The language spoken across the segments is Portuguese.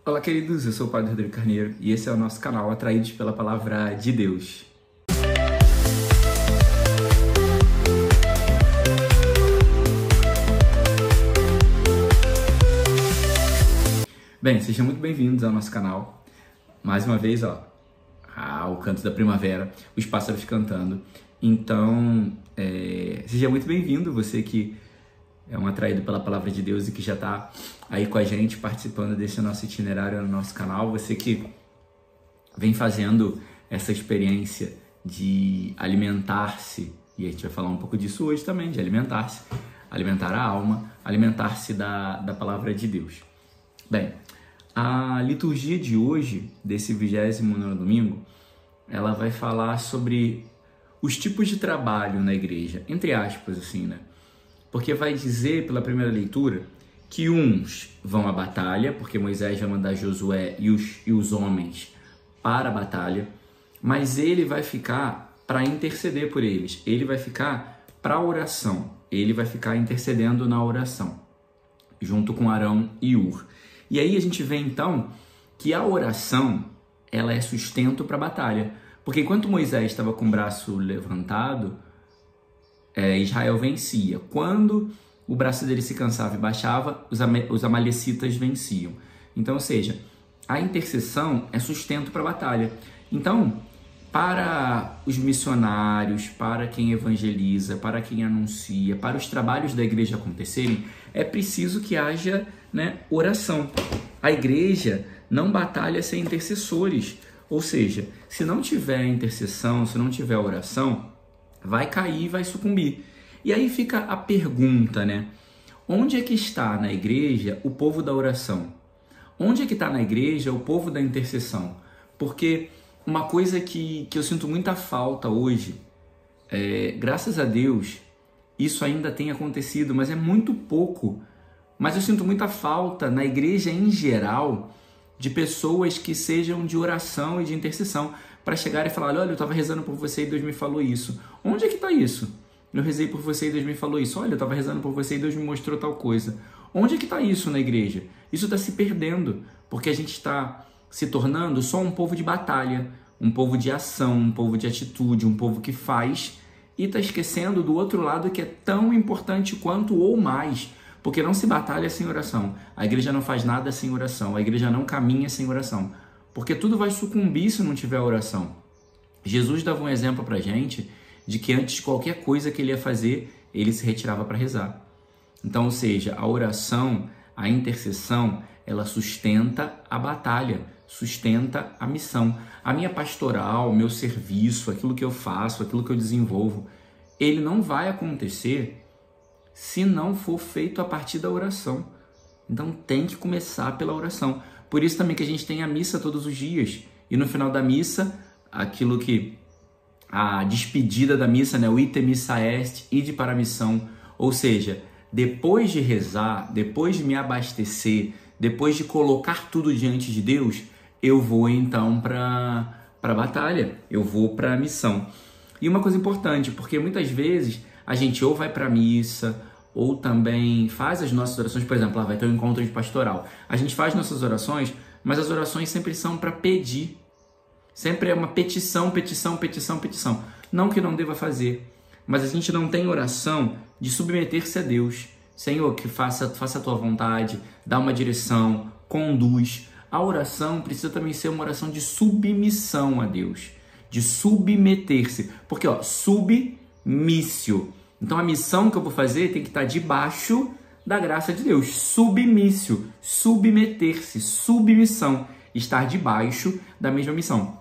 Olá, queridos, eu sou o Padre Rodrigo Carneiro e esse é o nosso canal Atraídos pela Palavra de Deus. Bem, sejam muito bem-vindos ao nosso canal. Mais uma vez, o canto da primavera, os pássaros cantando. Então, seja muito bem-vindo, você que é um atraído pela Palavra de Deus e que já está aí com a gente participando desse nosso itinerário no nosso canal. Você que vem fazendo essa experiência de alimentar-se, e a gente vai falar um pouco disso hoje também, de alimentar-se, alimentar a alma, alimentar-se da Palavra de Deus. Bem, a liturgia de hoje, desse 29º domingo, ela vai falar sobre os tipos de trabalho na igreja, entre aspas, assim, né? Porque vai dizer, pela primeira leitura, que uns vão à batalha, porque Moisés vai mandar Josué e os homens para a batalha, mas ele vai ficar para interceder por eles, ele vai ficar para a oração, ele vai ficar intercedendo na oração, junto com Arão e Hur. E aí a gente vê então que a oração, ela é sustento para a batalha, porque enquanto Moisés estava com o braço levantado, Israel vencia. Quando o braço dele se cansava e baixava, os amalecitas venciam. Então, ou seja, a intercessão é sustento para a batalha. Então, para os missionários, para quem evangeliza, para quem anuncia, para os trabalhos da igreja acontecerem, é preciso que haja, oração. A igreja não batalha sem intercessores. Ou seja, se não tiver intercessão, se não tiver oração, vai cair, vai sucumbir. E aí fica a pergunta, onde é que está na igreja o povo da oração? Onde é que está na igreja o povo da intercessão? Porque uma coisa que eu sinto muita falta hoje, graças a Deus, isso ainda tem acontecido, mas é muito pouco. Mas eu sinto muita falta na igreja em geral de pessoas que sejam de oração e de intercessão, para chegar e falar, olha, eu estava rezando por você e Deus me falou isso. Onde é que está isso? Eu rezei por você e Deus me falou isso. Olha, eu estava rezando por você e Deus me mostrou tal coisa. Onde é que está isso na igreja? Isso está se perdendo, porque a gente está se tornando só um povo de batalha, um povo de ação, um povo de atitude, um povo que faz, e está esquecendo do outro lado que é tão importante quanto ou mais, porque não se batalha sem oração. A igreja não faz nada sem oração, a igreja não caminha sem oração. Porque tudo vai sucumbir se não tiver oração. Jesus dava um exemplo pra gente de que antes de qualquer coisa que ele ia fazer, ele se retirava para rezar. Então, ou seja, a oração, a intercessão, ela sustenta a batalha, sustenta a missão. A minha pastoral, o meu serviço, aquilo que eu faço, aquilo que eu desenvolvo, ele não vai acontecer se não for feito a partir da oração. Então tem que começar pela oração. Por isso também que a gente tem a missa todos os dias. E no final da missa, aquilo que a despedida da missa, o ite missa est, ide para a missão. Ou seja, depois de rezar, depois de me abastecer, depois de colocar tudo diante de Deus, eu vou então para a batalha, eu vou para a missão. E uma coisa importante, porque muitas vezes a gente ou vai para a missa, ou também faz as nossas orações, por exemplo, vai ter um encontro de pastoral. A gente faz nossas orações, mas as orações sempre são para pedir. Sempre é uma petição, petição, petição, petição. Não que não deva fazer, mas a gente não tem oração de submeter-se a Deus. Senhor, que faça a tua vontade, dá uma direção, conduz. A oração precisa também ser uma oração de submissão a Deus, de submeter-se. Porque, submício. Então a missão que eu vou fazer tem que estar debaixo da graça de Deus. Submício, submeter-se, submissão, estar debaixo da mesma missão.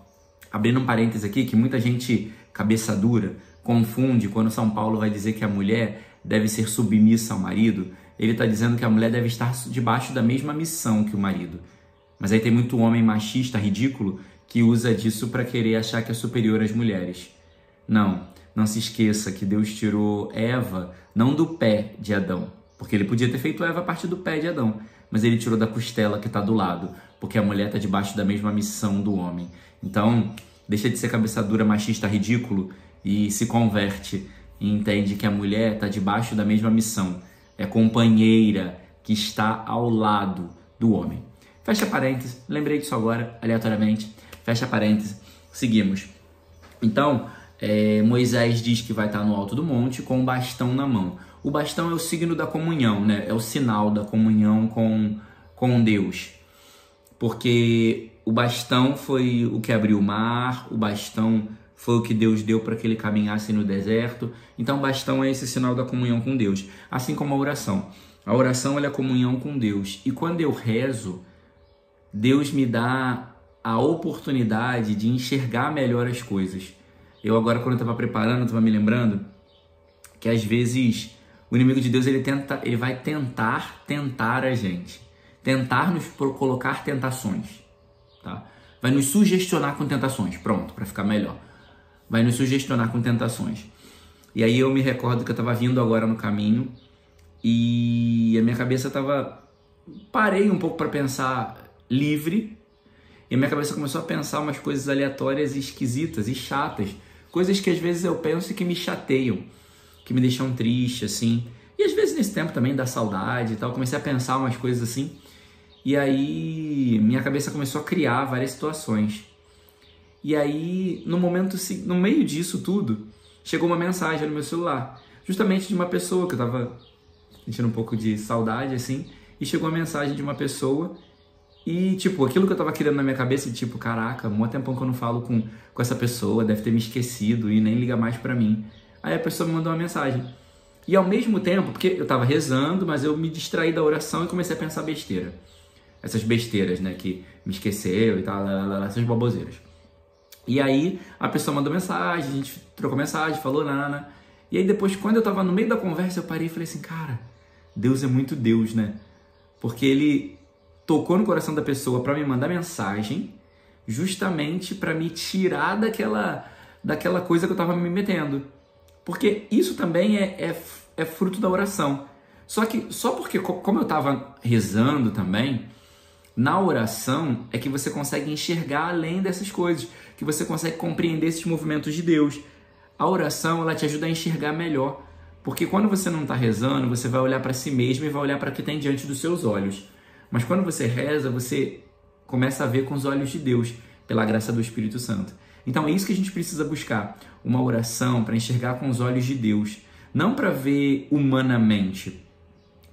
Abrindo um parênteses aqui, que muita gente cabeça dura confunde quando São Paulo vai dizer que a mulher deve ser submissa ao marido. Ele está dizendo que a mulher deve estar debaixo da mesma missão que o marido. Mas aí tem muito homem machista, ridículo, que usa disso para querer achar que é superior às mulheres. Não se esqueça que Deus tirou Eva não do pé de Adão, porque ele podia ter feito Eva a partir do pé de Adão, mas ele tirou da costela que está do lado, porque a mulher está debaixo da mesma missão do homem. Então, deixa de ser cabeça dura, machista, ridículo e se converte e entende que a mulher está debaixo da mesma missão, é companheira que está ao lado do homem. Fecha parênteses, lembrei disso agora, aleatoriamente. Fecha parênteses, seguimos. Então, Moisés diz que vai estar no alto do monte com o bastão na mão. O bastão é o signo da comunhão, né? É o sinal da comunhão com Deus. Porque o bastão foi o que abriu o mar, o bastão foi o que Deus deu para que ele caminhasse no deserto. Então, o bastão é esse sinal da comunhão com Deus. Assim como a oração. A oração é a comunhão com Deus. E quando eu rezo, Deus me dá a oportunidade de enxergar melhor as coisas. Eu agora, quando eu estava preparando, estava me lembrando que às vezes o inimigo de Deus ele vai tentar a gente. Tentar nos colocar tentações. Tá? Vai nos sugestionar com tentações. Pronto, para ficar melhor. Vai nos sugestionar com tentações. E aí eu me recordo que eu estava vindo agora no caminho e a minha cabeça estava... Parei um pouco para pensar livre e a minha cabeça começou a pensar umas coisas aleatórias e esquisitas e chatas. Coisas que às vezes eu penso e que me chateiam, que me deixam triste, assim. E às vezes nesse tempo também dá saudade e tal. Comecei a pensar umas coisas assim. E aí minha cabeça começou a criar várias situações. E aí, no meio disso tudo, chegou uma mensagem no meu celular. Justamente de uma pessoa que eu tava sentindo um pouco de saudade, assim. E chegou uma mensagem de uma pessoa. E, tipo, aquilo que eu tava criando na minha cabeça, tipo, caraca, mó tempão que eu não falo com essa pessoa, deve ter me esquecido e nem liga mais pra mim. Aí a pessoa me mandou uma mensagem. E ao mesmo tempo, porque eu tava rezando, mas eu me distraí da oração e comecei a pensar besteira. Essas besteiras, né, que me esqueceu e tal, essas baboseiras. E aí a pessoa mandou mensagem, a gente trocou mensagem, falou nana. E aí depois, quando eu tava no meio da conversa, eu parei e falei assim, cara, Deus é muito Deus, né? Porque ele tocou no coração da pessoa para me mandar mensagem, justamente para me tirar daquela coisa que eu tava me metendo. Porque isso também é fruto da oração. Só porque, como eu tava rezando também, na oração é que você consegue enxergar além dessas coisas, que você consegue compreender esses movimentos de Deus. A oração, ela te ajuda a enxergar melhor, porque quando você não está rezando, você vai olhar para si mesmo e vai olhar para o que tem diante dos seus olhos. Mas quando você reza, você começa a ver com os olhos de Deus, pela graça do Espírito Santo. Então é isso que a gente precisa buscar, uma oração para enxergar com os olhos de Deus, não para ver humanamente.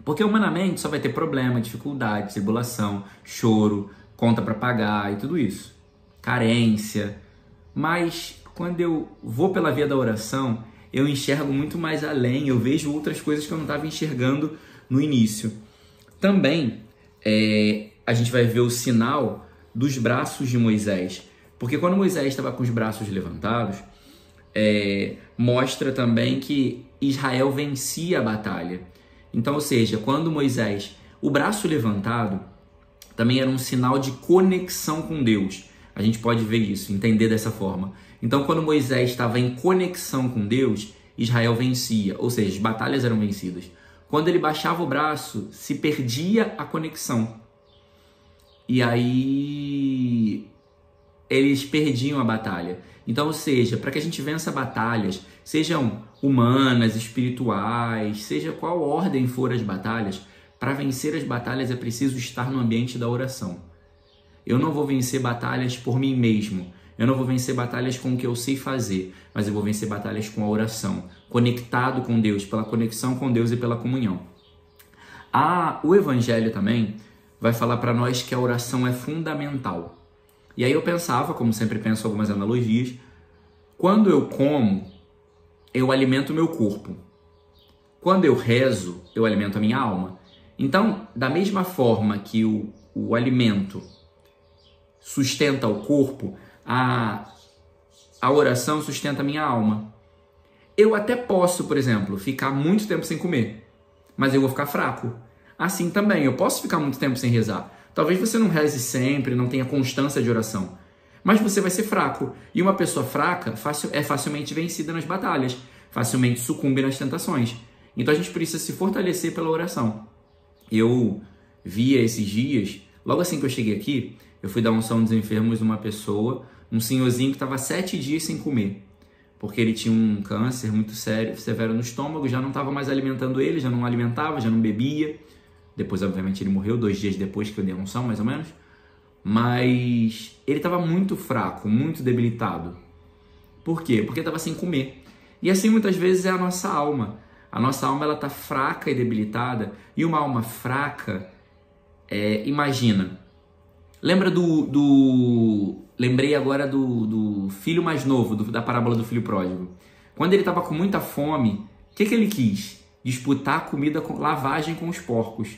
Porque humanamente só vai ter problema, dificuldade, tribulação, choro, conta para pagar e tudo isso. Carência. Mas quando eu vou pela via da oração, eu enxergo muito mais além, eu vejo outras coisas que eu não estava enxergando no início. Também a gente vai ver o sinal dos braços de Moisés. Porque quando Moisés estava com os braços levantados, mostra também que Israel vencia a batalha. Então, ou seja, quando Moisés, o braço levantado, também era um sinal de conexão com Deus. A gente pode ver isso, entender dessa forma. Então, quando Moisés estava em conexão com Deus, Israel vencia, ou seja, as batalhas eram vencidas. Quando ele baixava o braço, se perdia a conexão. E aí eles perdiam a batalha. Então, ou seja, para que a gente vença batalhas, sejam humanas, espirituais, seja qual ordem for as batalhas, para vencer as batalhas é preciso estar no ambiente da oração. Eu não vou vencer batalhas por mim mesmo, eu não vou vencer batalhas com o que eu sei fazer, mas eu vou vencer batalhas com a oração, conectado com Deus, pela conexão com Deus e pela comunhão. O Evangelho também vai falar para nós que a oração é fundamental. E aí eu pensava, como sempre penso algumas analogias, quando eu como, eu alimento o meu corpo. Quando eu rezo, eu alimento a minha alma. Então, da mesma forma que o alimento sustenta o corpo, a oração sustenta a minha alma. Eu até posso, por exemplo, ficar muito tempo sem comer, mas eu vou ficar fraco. Assim também, eu posso ficar muito tempo sem rezar. Talvez você não reze sempre, não tenha constância de oração, mas você vai ser fraco. E uma pessoa fraca é facilmente vencida nas batalhas, facilmente sucumbe nas tentações. Então a gente precisa se fortalecer pela oração. Eu via esses dias, logo assim que eu cheguei aqui, eu fui dar unção dos enfermos numa pessoa, um senhorzinho que estava 7 dias sem comer, porque ele tinha um câncer muito sério, severo no estômago, já não estava mais alimentando ele, já não alimentava, já não bebia. Depois, obviamente, ele morreu 2 dias depois que eu dei a unção, mais ou menos. mas ele estava muito fraco, muito debilitado. Por quê? Porque estava sem comer. E assim muitas vezes é a nossa alma. A nossa alma ela está fraca e debilitada. E uma alma fraca, imagina. Lembrei agora do filho mais novo, da parábola do filho pródigo. Quando ele estava com muita fome, o que ele quis? Disputar a comida com lavagem com os porcos.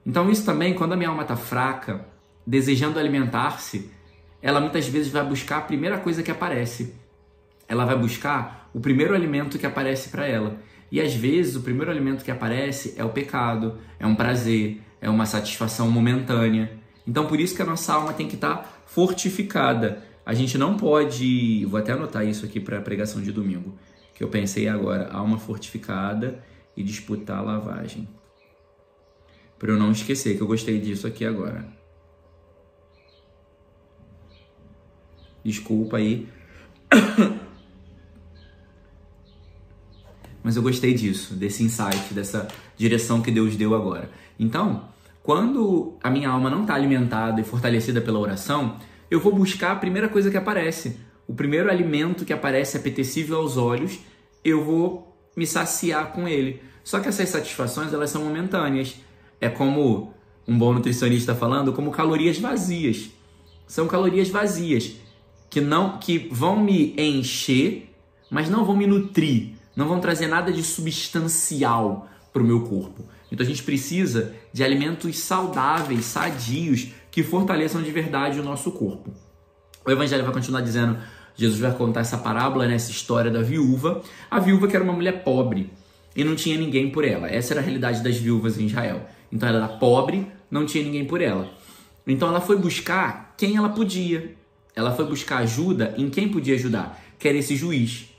Então isso também, quando a minha alma está fraca, desejando alimentar-se, ela muitas vezes vai buscar a primeira coisa que aparece. Ela vai buscar o primeiro alimento que aparece para ela. E às vezes o primeiro alimento que aparece é o pecado, é um prazer, é uma satisfação momentânea. Então por isso que a nossa alma tem que estar fortificada. A gente não pode... Vou até anotar isso aqui para a pregação de domingo, que eu pensei agora. Alma fortificada e disputar a lavagem. Para eu não esquecer, que eu gostei disso aqui agora. Desculpa aí. Mas eu gostei disso, desse insight, dessa direção que Deus deu agora. Então, quando a minha alma não está alimentada e fortalecida pela oração, eu vou buscar a primeira coisa que aparece. O primeiro alimento que aparece apetecível aos olhos, eu vou me saciar com ele. Só que essas satisfações, elas são momentâneas. É como um bom nutricionista falando, como calorias vazias. São calorias vazias, que vão me encher, mas não vão me nutrir. Não vão trazer nada de substancial para o meu corpo. Então a gente precisa de alimentos saudáveis, sadios, que fortaleçam de verdade o nosso corpo. O Evangelho vai continuar dizendo, Jesus vai contar essa parábola, essa história da viúva. A viúva que era uma mulher pobre e não tinha ninguém por ela. Essa era a realidade das viúvas em Israel. Então ela era pobre, não tinha ninguém por ela. Então ela foi buscar quem ela podia. Ela foi buscar ajuda em quem podia ajudar, que era esse juiz.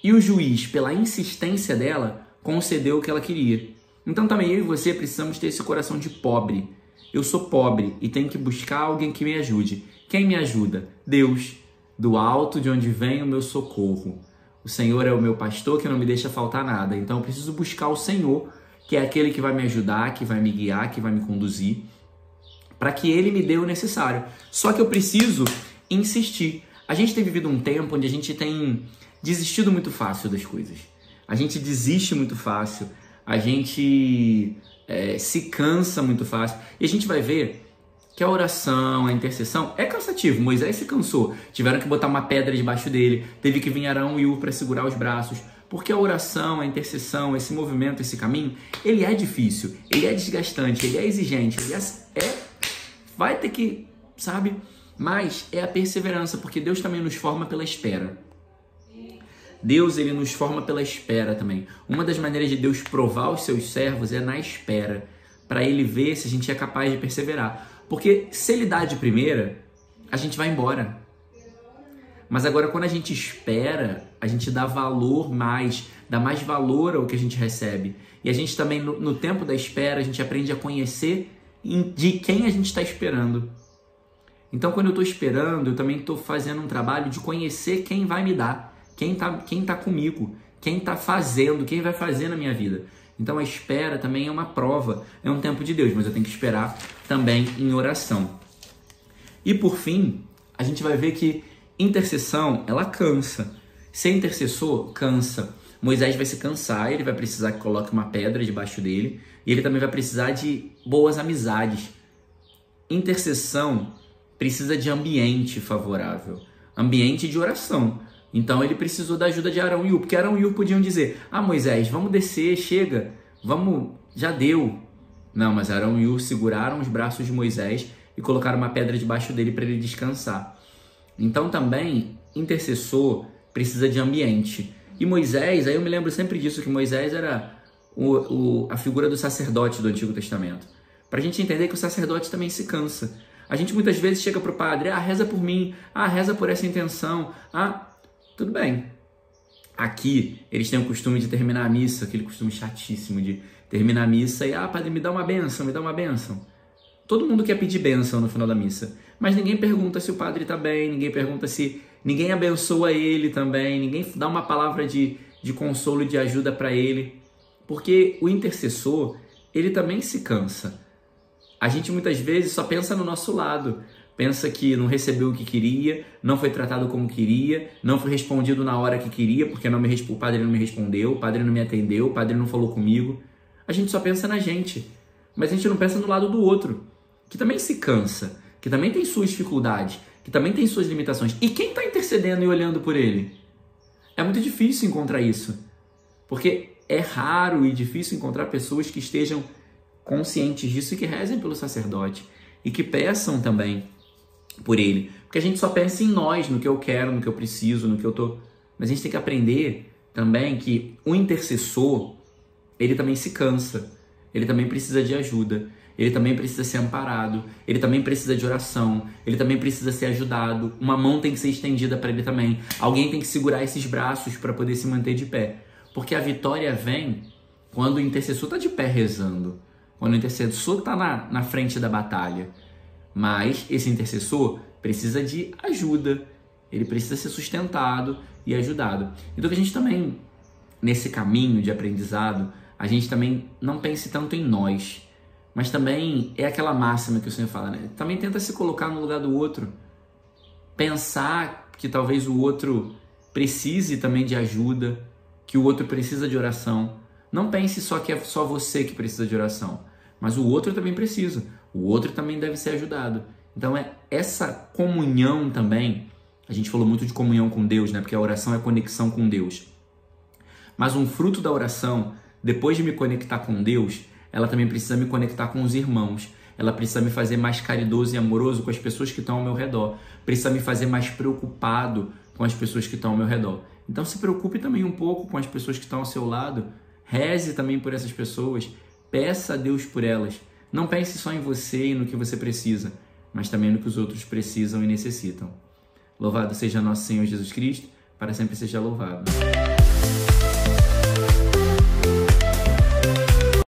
E o juiz, pela insistência dela, concedeu o que ela queria. Então também eu e você precisamos ter esse coração de pobre. Eu sou pobre e tenho que buscar alguém que me ajude. Quem me ajuda? Deus, do alto de onde vem o meu socorro. O Senhor é o meu pastor que não me deixa faltar nada. Então eu preciso buscar o Senhor, que é aquele que vai me ajudar, que vai me guiar, que vai me conduzir, para que Ele me dê o necessário. Só que eu preciso insistir. A gente tem vivido um tempo onde a gente tem desistido muito fácil das coisas. A gente desiste muito fácil, a gente se cansa muito fácil. E a gente vai ver que a oração, a intercessão é cansativo. Moisés se cansou, tiveram que botar uma pedra debaixo dele, teve que vir Arão e Hur para segurar os braços. Porque a oração, a intercessão, esse movimento, esse caminho, ele é difícil, ele é desgastante, ele é exigente, ele vai ter que, sabe? Mas é a perseverança, porque Deus também nos forma pela espera. Deus, ele nos forma pela espera também. Uma das maneiras de Deus provar os seus servos é na espera, para ele ver se a gente é capaz de perseverar. Porque se ele dá de primeira, a gente vai embora. Mas agora, quando a gente espera, a gente dá valor mais, dá mais valor ao que a gente recebe. E a gente também, no tempo da espera, a gente aprende a conhecer de quem a gente está esperando. Então, quando eu estou esperando, eu também estou fazendo um trabalho de conhecer quem vai me dar, quem tá comigo, quem está fazendo, quem vai fazer na minha vida. Então, a espera também é uma prova, é um tempo de Deus, mas eu tenho que esperar também em oração. E, por fim, a gente vai ver que intercessão, ela cansa. Ser intercessor, cansa. Moisés vai se cansar, ele vai precisar que coloque uma pedra debaixo dele, e ele também vai precisar de boas amizades. Intercessão precisa de ambiente favorável, ambiente de oração. Então ele precisou da ajuda de Arão e Hur, porque Arão e Hur podiam dizer, Moisés, vamos descer, chega, vamos, já deu. Não, mas Arão e Hur seguraram os braços de Moisés e colocaram uma pedra debaixo dele para ele descansar. Então também, intercessor precisa de ambiente. E Moisés, aí eu me lembro sempre disso, que Moisés era a figura do sacerdote do Antigo Testamento. Para a gente entender que o sacerdote também se cansa. A gente muitas vezes chega para o padre, reza por mim, reza por essa intenção, tudo bem. Aqui, eles têm o costume de terminar a missa, aquele costume chatíssimo de terminar a missa e, padre, me dá uma bênção, me dá uma bênção. Todo mundo quer pedir bênção no final da missa, mas ninguém pergunta se o padre está bem, ninguém pergunta se... Ninguém abençoa ele também, ninguém dá uma palavra de consolo e de ajuda para ele. Porque o intercessor, ele também se cansa. A gente muitas vezes só pensa no nosso lado. pensa que não recebeu o que queria, não foi tratado como queria, não foi respondido na hora que queria, porque o padre não me respondeu, o padre não me atendeu, o padre não falou comigo. A gente só pensa na gente, mas a gente não pensa no lado do outro, que também se cansa, que também tem suas dificuldades, que também tem suas limitações. E quem está intercedendo e olhando por ele? É muito difícil encontrar isso, porque é raro e difícil encontrar pessoas que estejam conscientes disso e que rezem pelo sacerdote e que peçam também por ele. Porque a gente só pensa em nós, no que eu quero, no que eu preciso, no que eu tô... Mas a gente tem que aprender também que o intercessor, ele também se cansa, ele também precisa de ajuda, ele também precisa ser amparado, ele também precisa de oração, ele também precisa ser ajudado, uma mão tem que ser estendida para ele também, alguém tem que segurar esses braços para poder se manter de pé. Porque a vitória vem quando o intercessor está de pé rezando, quando o intercessor está na frente da batalha. Mas esse intercessor precisa de ajuda, ele precisa ser sustentado e ajudado. Então que a gente também, nesse caminho de aprendizado, a gente também não pense tanto em nós, mas também é aquela máxima que o Senhor fala, né? Também tenta se colocar no lugar do outro, pensar que talvez o outro precise também de ajuda, que o outro precisa de oração. Não pense só que é só você que precisa de oração, mas o outro também precisa, o outro também deve ser ajudado. Então é essa comunhão também, a gente falou muito de comunhão com Deus, né? Porque a oração é conexão com Deus. Mas um fruto da oração, depois de me conectar com Deus, ela também precisa me conectar com os irmãos. Ela precisa me fazer mais caridoso e amoroso com as pessoas que estão ao meu redor. Precisa me fazer mais preocupado com as pessoas que estão ao meu redor. Então se preocupe também um pouco com as pessoas que estão ao seu lado. Reze também por essas pessoas. Peça a Deus por elas. Não pense só em você e no que você precisa, mas também no que os outros precisam e necessitam. Louvado seja nosso Senhor Jesus Cristo, para sempre seja louvado.